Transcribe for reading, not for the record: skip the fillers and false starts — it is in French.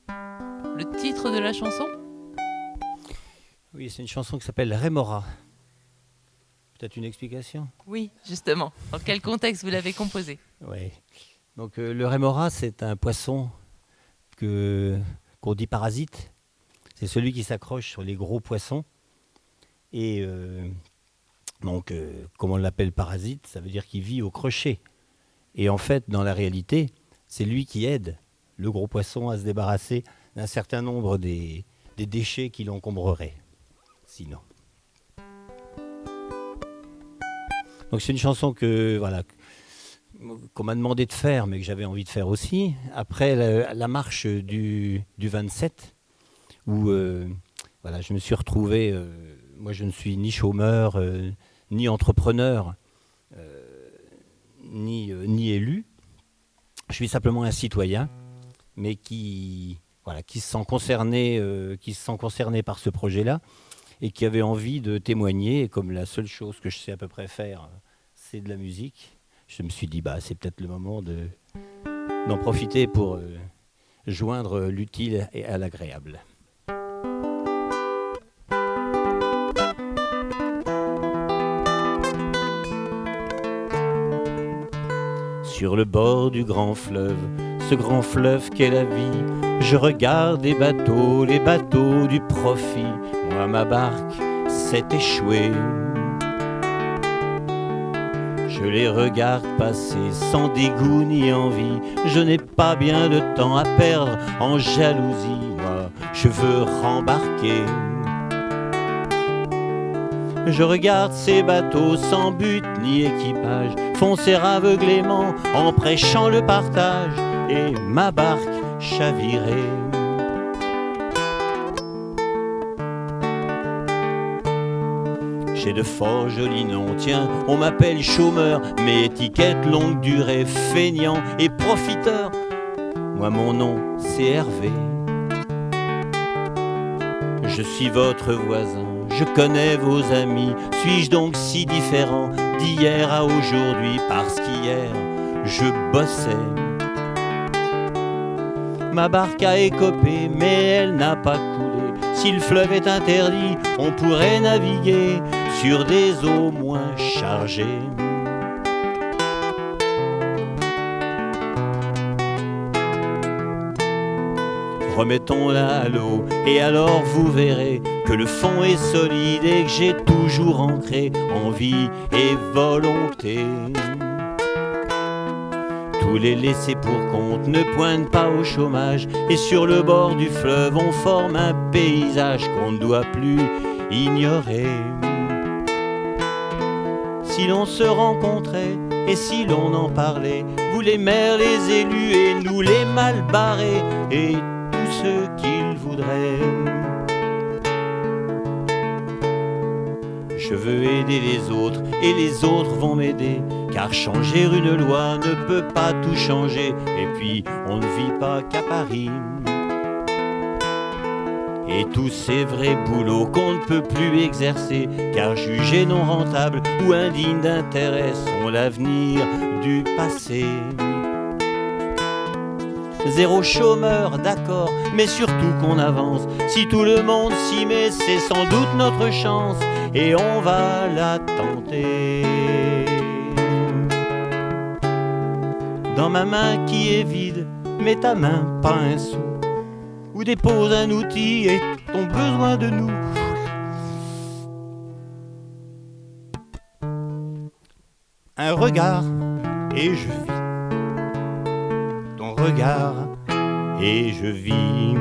Le titre de la chanson? Oui, c'est une chanson qui s'appelle Rémora. Peut-être une explication? Oui, justement. Dans quel contexte vous l'avez composée? Oui. Donc le Rémora, c'est un poisson qu'on dit parasite. C'est celui qui s'accroche sur les gros poissons. Et comme on l'appelle parasite, ça veut dire qu'il vit au crochet. Et en fait, dans la réalité, c'est lui qui aide le gros poisson à se débarrasser d'un certain nombre des déchets qui l'encombreraient. Sinon. Donc c'est une chanson qu'on m'a demandé de faire, mais que j'avais envie de faire aussi. Après la marche du 27, où je me suis retrouvé. Moi, je ne suis ni chômeur, ni entrepreneur, ni élu. Je suis simplement un citoyen, mais qui se sent concerné par ce projet-là et qui avait envie de témoigner. Et comme la seule chose que je sais à peu près faire, c'est de la musique, je me suis dit, c'est peut-être le moment d'en profiter pour joindre l'utile et à l'agréable. Sur le bord du grand fleuve, ce grand fleuve qu'est la vie, je regarde les bateaux du profit. Moi, ma barque s'est échouée. Je les regarde passer sans dégoût ni envie. Je n'ai pas bien de temps à perdre en jalousie. Moi, je veux rembarquer. Je regarde ces bateaux sans but ni équipage foncer aveuglément en prêchant le partage et ma barque chavirer. J'ai de fort jolis noms, tiens, on m'appelle chômeur, mais étiquette longue durée, feignant et profiteur. Moi mon nom c'est Hervé. Je suis votre voisin, je connais vos amis. Suis-je donc si différent d'hier à aujourd'hui? Parce qu'hier je bossais. Ma barque a écopé, mais elle n'a pas coulé. Si le fleuve est interdit, on pourrait naviguer sur des eaux moins chargées. Remettons-la à l'eau, et alors vous verrez que le fond est solide et que j'ai toujours ancré envie et volonté. Tous les laissés pour compte ne pointent pas au chômage, et sur le bord du fleuve on forme un paysage qu'on ne doit plus ignorer. Si l'on se rencontrait et si l'on en parlait, vous les maires, les élus et nous les mal barrés, et tous ceux qu'ils voudraient. Je veux aider les autres et les autres vont m'aider, car changer une loi ne peut pas tout changer, et puis on ne vit pas qu'à Paris. Et tous ces vrais boulots qu'on ne peut plus exercer, car jugés non rentables ou indignes d'intérêt, sont l'avenir du passé. Zéro chômeur, d'accord, mais surtout qu'on avance. Si tout le monde s'y met, c'est sans doute notre chance, et on va la tenter. Dans ma main qui est vide, mets ta main, pas un sou, ou dépose un outil et ton besoin de nous. Un regard et je vis. Ton regard et je vis.